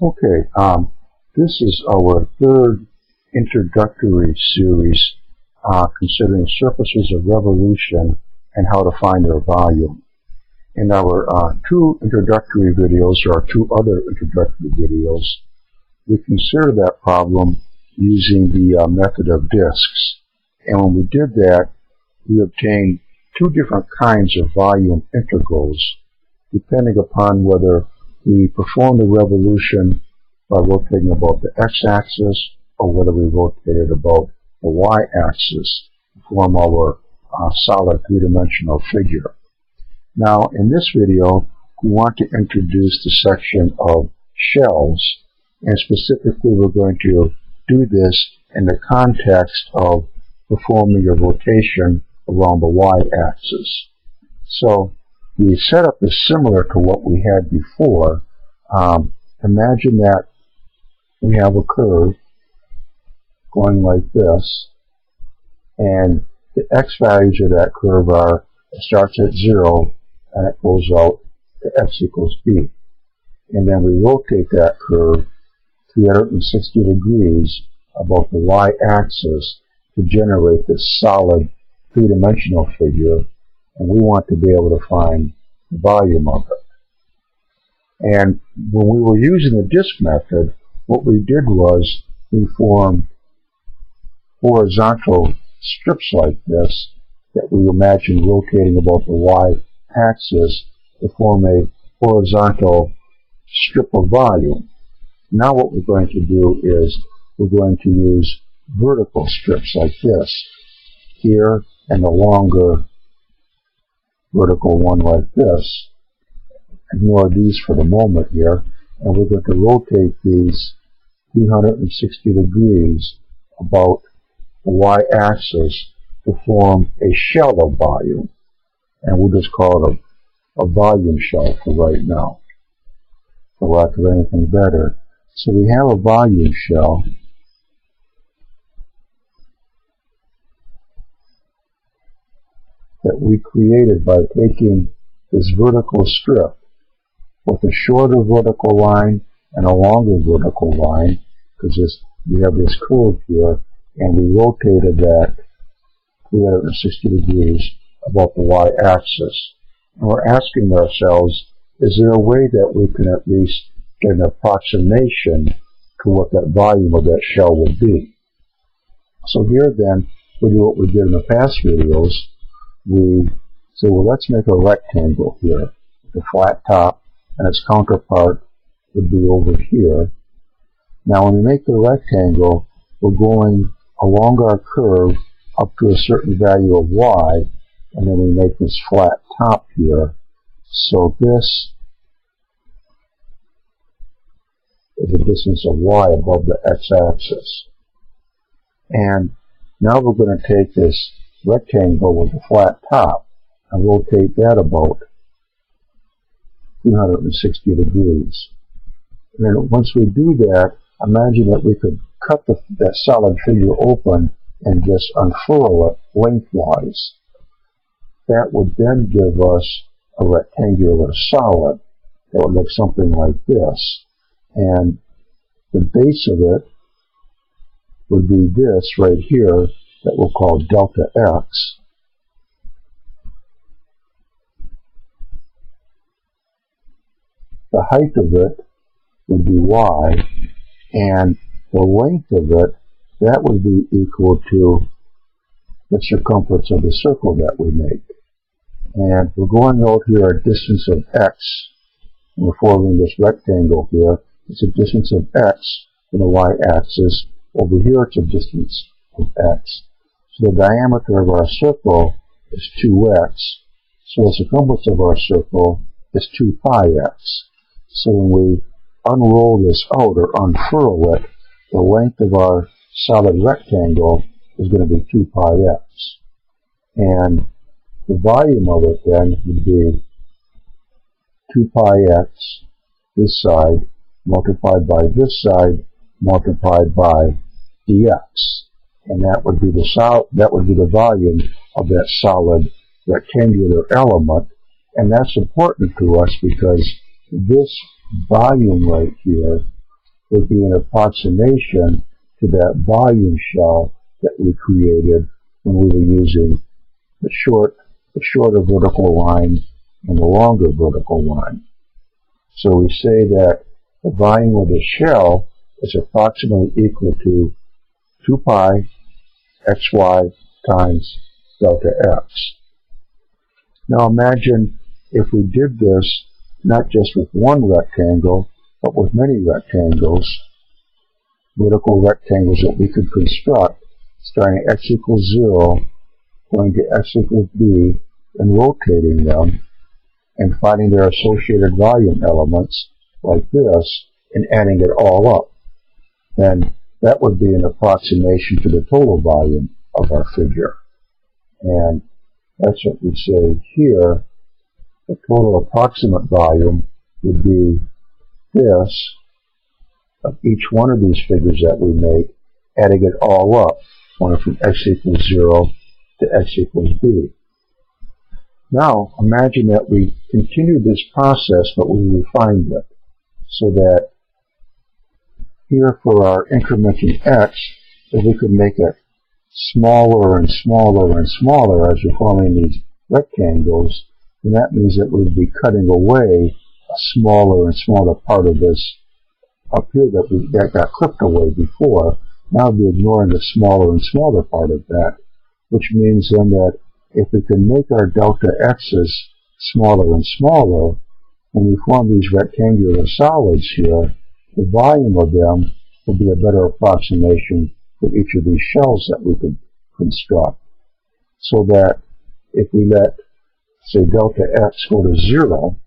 Okay, this is our third introductory series considering surfaces of revolution and how to find their volume. In our two introductory videos, or our two other introductory videos, we considered that problem using the method of disks. And when we did that, we obtained two different kinds of volume integrals, depending upon whether we perform the revolution by rotating about the x-axis or whether we rotated about the y-axis to form our solid three-dimensional figure. Now, in this video, we want to introduce the section of shells, and specifically we're going to do this in the context of performing a rotation around the y-axis. So, the setup is similar to what we had before. Imagine that we have a curve going like this, and the x values of that curve are, it starts at 0 and it goes out to x equals b. And then we rotate that curve 360 degrees about the y-axis to generate this solid three-dimensional figure, and we want to be able to find the volume of it. And when we were using the disk method, what we did was we formed horizontal strips like this that we imagine rotating about the y-axis to form a horizontal strip of volume. Now what we're going to do is we're going to use vertical strips like this here, and a longer vertical one like this. Ignore these for the moment here, and we're going to rotate these 360 degrees about the y-axis to form a shell of volume, and we'll just call it a volume shell for right now, for lack of anything better. So we have a volume shell that we created by taking this vertical strip with a shorter vertical line and a longer vertical line, because we have this curve here, and we rotated that 360 degrees about the y-axis. And we're asking ourselves, is there a way that we can at least get an approximation to what that volume of that shell would be? So here then, we do what we did in the past videos. We say, well, let's make a rectangle here with a flat top, and its counterpart would be over here. Now when we make the rectangle, we're going along our curve up to a certain value of y, and then we make this flat top here. So this is the distance of y above the x-axis. And now we're going to take this rectangle with a flat top and rotate that about 360 degrees. And then once we do that, imagine that we could cut that solid figure open and just unfurl it lengthwise. That would then give us a rectangular solid that would look something like this. And the base of it would be this right here that we'll call delta x. The height of it would be y, and the length of it, that would be equal to the circumference of the circle that we make. And we're going out here a distance of x, and we're forming this rectangle here. It's a distance of x in the y-axis. Over here it's a distance of x. So the diameter of our circle is 2x. So the circumference of our circle is 2 pi x. So when we unroll this out or unfurl it, the length of our solid rectangle is going to be 2 pi x. And the volume of it then would be 2 pi x, this side, multiplied by this side, multiplied by dx. And that would be the volume of that solid rectangular element. And that's important to us because this volume right here would be an approximation to that volume shell that we created when we were using the shorter vertical line and the longer vertical line. So we say that the volume of the shell is approximately equal to 2 pi xy times delta x. Now imagine if we did this not just with one rectangle, but with many rectangles, vertical rectangles that we could construct, starting at x equals 0, going to x equals b, and rotating them, and finding their associated volume elements, like this, and adding it all up. Then that would be an approximation to the total volume of our figure. And that's what we say here. The total approximate volume would be this, of each one of these figures that we make, adding it all up, going from x equals 0 to x equals b. Now, imagine that we continued this process, but we refined it, so that here for our incrementing x, if we could make it smaller and smaller and smaller as we're forming these rectangles, then that means that we'd be cutting away a smaller and smaller part of this up here that got clipped away before. Now we'd be ignoring the smaller and smaller part of that, which means then that if we can make our delta x's smaller and smaller, when we form these rectangular solids here, the volume of them will be a better approximation for each of these shells that we could construct. So that if we let, say, delta x go to 0,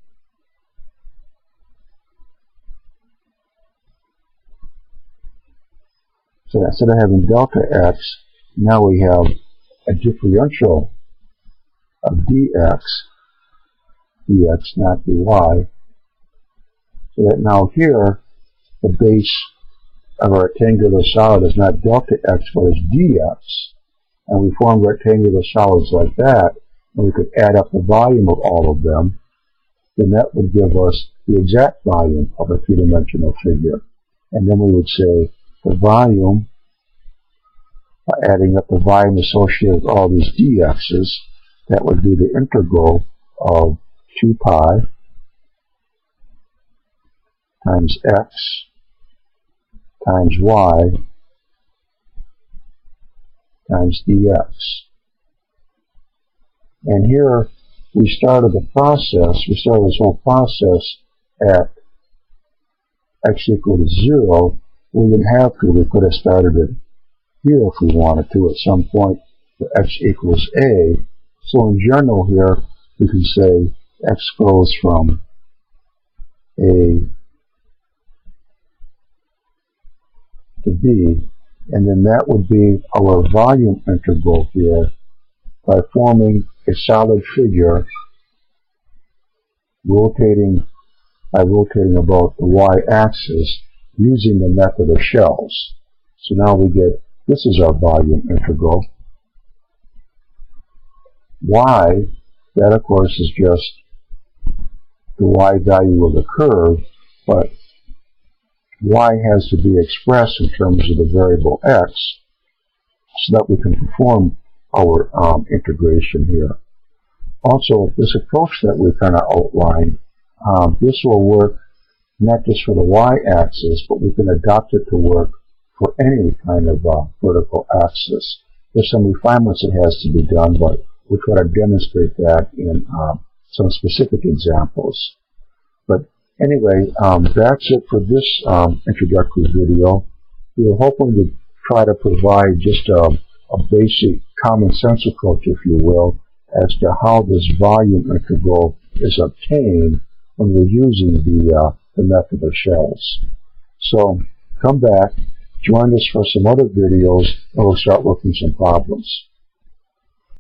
so instead of having delta x, now we have a differential of dx, not dy, so that now here the base of a rectangular solid is not delta x but is dx, and we form rectangular solids like that, and we could add up the volume of all of them, then that would give us the exact volume of a three-dimensional figure. And then we would say the volume, by adding up the volume associated with all these dx's, that would be the integral of 2 pi times x times y times dx. And here we started this whole process at x equal to 0. We didn't have to. We could have started it here if we wanted to at some point for x equals a. So in general here, we can say x goes from a to b, and then that would be our volume integral here by forming a solid figure rotating about the y-axis using the method of shells. So now we get, this is our volume integral. Y, that of course is just the y value of the curve, but y has to be expressed in terms of the variable x so that we can perform our integration here. Also, this approach that we kind of outlined, this will work not just for the y-axis, but we can adopt it to work for any kind of vertical axis. There's some refinements that has to be done, but we'll try to demonstrate that in some specific examples. But anyway, that's it for this introductory video. We were hoping to try to provide just a basic common sense approach, if you will, as to how this volume integral is obtained when we're using the method of shells. So come back, join us for some other videos, and we'll start working some problems.